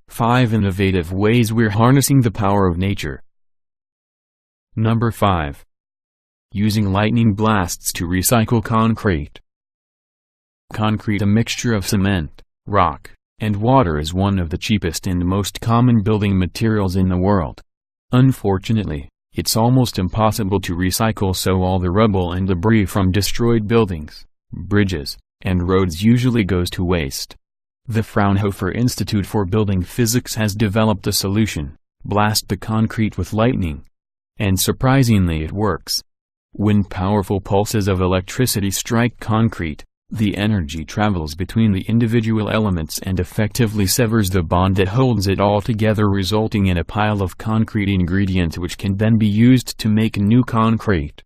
Five innovative ways we're harnessing the power of nature. Number 5. Using lightning blasts to recycle concrete. Concrete, a mixture of cement, rock, and water, is one of the cheapest and most common building materials in the world. Unfortunately, it's almost impossible to recycle, so all the rubble and debris from destroyed buildings, bridges, and roads usually goes to waste. The Fraunhofer Institute for Building Physics has developed a solution: blast the concrete with lightning. And surprisingly, it works. When powerful pulses of electricity strike concrete, the energy travels between the individual elements and effectively severs the bond that holds it all together, resulting in a pile of concrete ingredients which can then be used to make new concrete.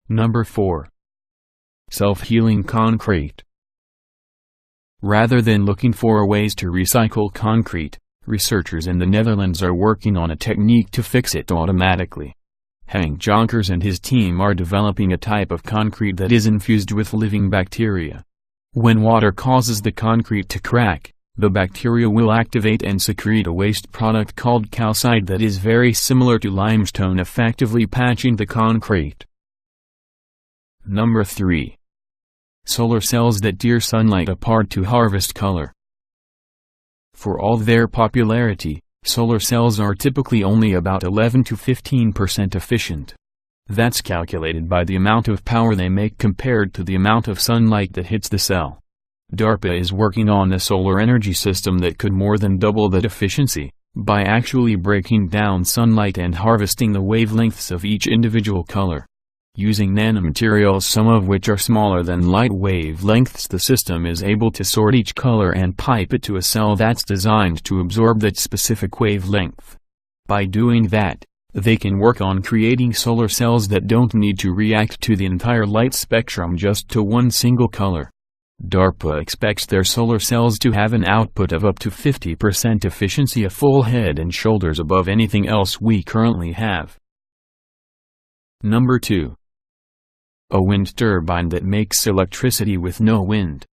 Number 4. Self-healing concrete. Rather than looking for ways to recycle concrete, researchers in the Netherlands are working on a technique to fix it automatically. Henk Jonkers and his team are developing a type of concrete that is infused with living bacteria. When water causes the concrete to crack, the bacteria will activate and secrete a waste product called calcite that is very similar to limestone, effectively patching the concrete. Number 3. Solar cells that tear sunlight apart to harvest color. For all their popularity, solar cells are typically only about 11 to 15% efficient. That's calculated by the amount of power they make compared to the amount of sunlight that hits the cell. DARPA is working on a solar energy system that could more than double that efficiency, by actually breaking down sunlight and harvesting the wavelengths of each individual color. Using nanomaterials, some of which are smaller than light wavelengths, the system is able to sort each color and pipe it to a cell that's designed to absorb that specific wavelength. By doing that, they can work on creating solar cells that don't need to react to the entire light spectrum, just to one single color. DARPA expects their solar cells to have an output of up to 50% efficiency, a full head and shoulders above anything else we currently have. Number 2. A wind turbine that makes electricity with no wind.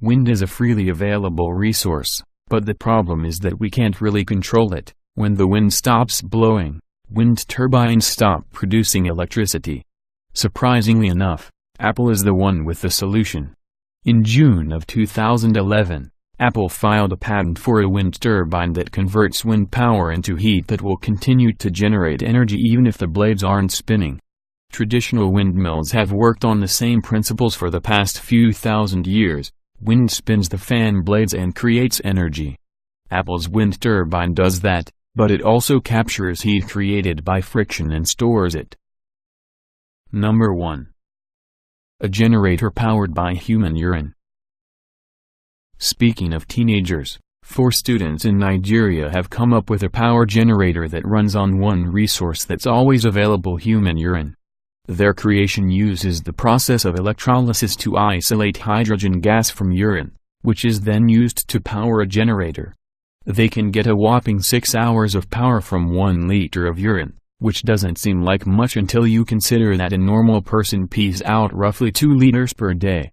Wind is a freely available resource, but the problem is that we can't really control it. When the wind stops blowing, wind turbines stop producing electricity. Surprisingly enough, Apple is the one with the solution. In June of 2011, Apple filed a patent for a wind turbine that converts wind power into heat that will continue to generate energy even if the blades aren't spinning. Traditional windmills have worked on the same principles for the past few thousand years. Wind spins the fan blades and creates energy. Apple's wind turbine does that, but it also captures heat created by friction and stores it. Number 1. A generator powered by human urine. Speaking of teenagers, 4 students in Nigeria have come up with a power generator that runs on one resource that's always available: human urine. Their creation uses the process of electrolysis to isolate hydrogen gas from urine, which is then used to power a generator. They can get a whopping 6 hours of power from 1 liter of urine, which doesn't seem like much until you consider that a normal person pees out roughly 2 liters per day.